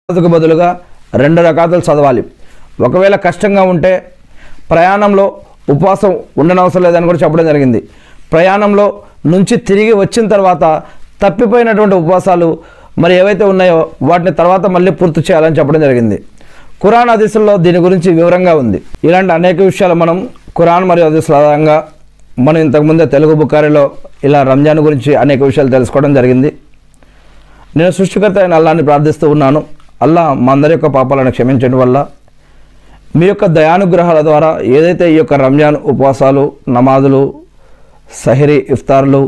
రకాతుకు బదులుగా 2 రకాతులు చదవాలి. ఒకవేళ కష్టంగా ఉంటే ప్రయాణంలో ఉపవాసం ఉండనవసరం లేదని కూడా చెప్పడం జరిగింది. ప్రయాణంలో నుంచి తిరిగి వచ్చిన తర్వాత తప్పిపోయినటువంటి ఉపవాసాలు మరి ఏవైతే ఉన్నాయో వాటిని తర్వాత మళ్ళీ పూర్తి చేయాలని చెప్పడం జరిగింది. ఖురాన్ హదీసుల్లో దీని గురించి వివరంగా ఉంది. ఇలాంటి అనేక విషయాలు మనం ఖురాన్ మరియు హదీసుల ఆధారంగా మనం ఇంతకుముందే తెలుగు బుఖారీలో ఇలా రంజాన్ గురించి అనేక విషయాలు తెలుసుకోవడం జరిగింది. నేను సృష్టికర్త అయిన అల్లాహ్ని ప్రార్థిస్తూ ఉన్నాను. అల్లాహ్ మా అందరి యొక్క పాపాలను క్షమించడం వల్ల మీ యొక్క దయానుగ్రహాల ద్వారా ఏదైతే ఈ యొక్క రంజాన్ ఉపవాసాలు, నమాజులు, సహరీ ఇఫ్తార్లు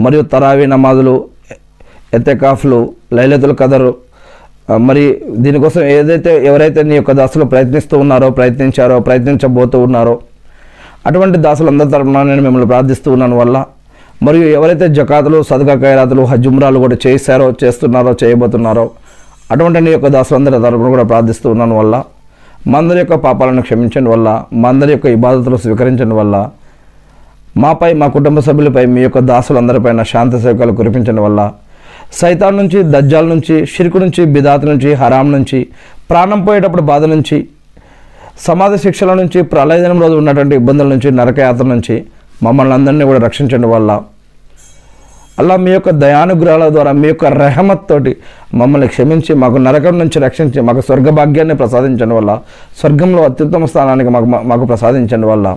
మరియు తరావీ నమాజులు, ఎతెకాఫ్లు, లైలతుల్ ఖదర్ మరి దీనికోసం ఎవరైతే నీ యొక్క దాసులు ప్రయత్నిస్తూ ఉన్నారో, ప్రయత్నించబోతూ ఉన్నారో అటువంటి దాసులందరి తరపున నేను మిమ్మల్ని ప్రార్థిస్తూ ఉన్నాను వల్ల మరియు ఎవరైతే జకాతులు, సదకా ఖైరాతులు, హజ్ ఉమ్రాలు కూడా చేస్తున్నారో, చేయబోతున్నారో అటువంటి నీ యొక్క దాసులందరి తరపున కూడా ప్రార్థిస్తూ ఉన్నాను వల్ల మా అందరి యొక్క పాపాలను క్షమించండి వల్ల, మా అందరి యొక్క ఇబాదతులు స్వీకరించండి వల్ల, మాపై, మా కుటుంబ సభ్యులపై, మీ యొక్క దాసులందరిపైన శాంతి సేవకాలు కురిపించండి వల్ల, సైతాన్ నుంచి, దజ్జాల్ నుంచి, షిర్కు నుంచి, బిదాత్ నుంచి, హరాం నుంచి, ప్రాణం పోయేటప్పుడు బాధ నుంచి, సమాధి శిక్షల నుంచి, ప్రళయదినం రోజు ఉన్నటువంటి ఇబ్బందుల నుంచి, నరకయాత్ర నుంచి మమ్మల్ని అందరినీ కూడా రక్షించండి వల్ల అలా మీ యొక్క దయానుగ్రహాల ద్వారా మీ యొక్క రెహమత్ తోటి మమ్మల్ని క్షమించి మాకు నరకం నుంచి రక్షించి మాకు స్వర్గభాగ్యాన్ని ప్రసాదించండి వల్ల, స్వర్గంలో అత్యుత్తమ స్థానానికి మాకు ప్రసాదించండి వల్ల.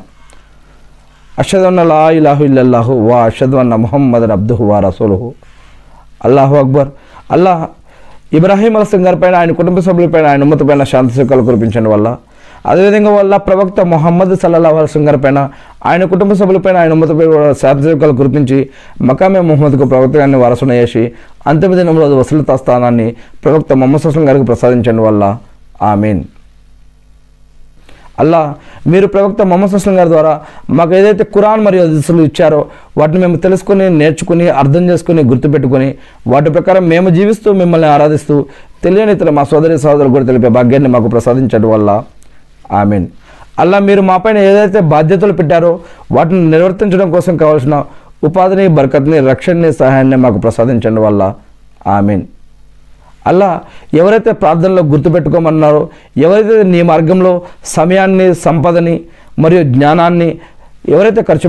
అష్హదు అన్న లా ఇలాహు ఇల్లల్లాహు వా అష్హదు అన్న ముహమ్మదన్ అబ్దుహు వా రసూలుహు. అల్లాహు అక్బర్. అల్లాహ్ ఇబ్రాహీం అలైహిస్సలాం గారిపైన, ఆయన కుటుంబ సభ్యులపైన, ఆయన ఉమ్మతిపైన శాంతి సుఖాలు కురిపించండి వల్ల, అదేవిధంగా వల్ల ప్రవక్త ముహమ్మద్ సల్లల్లాహు అలైహి వసల్లం గారిపైన, ఆయన కుటుంబ సభ్యులపైన, ఆయన ఉమ్మతిపై శాంతి సుఖాలు కురిపించి మకామే ముహమ్మద్కు ప్రవక్త గారిని వారసున చేసి అంతిమ దినం రోజు వసీలతా స్థానాన్ని ప్రవక్త ముహమ్మద్ సల్లల్లాహు గారికి ప్రసాదించండి వల్ల. ఆమీన్. అల్లా మీరు ప్రవక్త ముహమ్మద్ సల్లల్లాహు గారి ద్వారా మాకు ఏదైతే ఖురాన్ మరియు హదీసులు ఇచ్చారో వాటిని మేము తెలుసుకొని, నేర్చుకుని, అర్థం చేసుకుని, గుర్తుపెట్టుకొని వాటి ప్రకారం మేము జీవిస్తూ మిమ్మల్ని ఆరాధిస్తూ తెలియని ఇతర మా సోదరులు కూడా తెలిపే భాగ్యాన్ని మాకు ప్రసాదించడం వల్ల. ఆమీన్. అల్లా మీరు మాపైన ఏదైతే బాధ్యతలు పెట్టారో వాటిని నిర్వర్తించడం కోసం కావాల్సిన ఉపాధిని, బర్కత్ని, రక్షణని, సహాయాన్ని మాకు ప్రసాదించండి వల్ల. ఆమీన్. అల్లా ఎవరైతే ప్రార్థనలో గుర్తుపెట్టుకోమన్నారో, ఎవరైతే నీ మార్గంలో సమయాన్ని, సంపదని మరియు జ్ఞానాన్ని ఎవరైతే ఖర్చు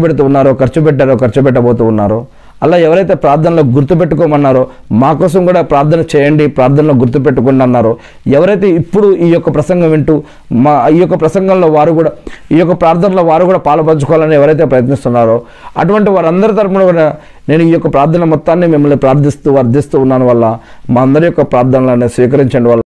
పెట్టబోతూ ఉన్నారో అలా ఎవరైతే ప్రార్థనలో గుర్తుపెట్టుకోమన్నారో మా కోసం కూడా ప్రార్థన చేయండి, ప్రార్థనలో గుర్తుపెట్టుకోండి అన్నారో, ఎవరైతే ఇప్పుడు ఈ యొక్క ప్రసంగం వింటూ ఈ యొక్క ప్రసంగంలో ఈ యొక్క ప్రార్థనలో వారు కూడా పాలుపంచుకోవాలని ఎవరైతే ప్రయత్నిస్తున్నారో అటువంటి వారందరి తరపున కూడా నేను ఈ యొక్క ప్రార్థన మొత్తాన్ని మిమ్మల్ని ప్రార్థిస్తూ, అర్థిస్తూ ఉన్నాను వల్ల మా అందరి యొక్క ప్రార్థనలను స్వీకరించండి వల్ల.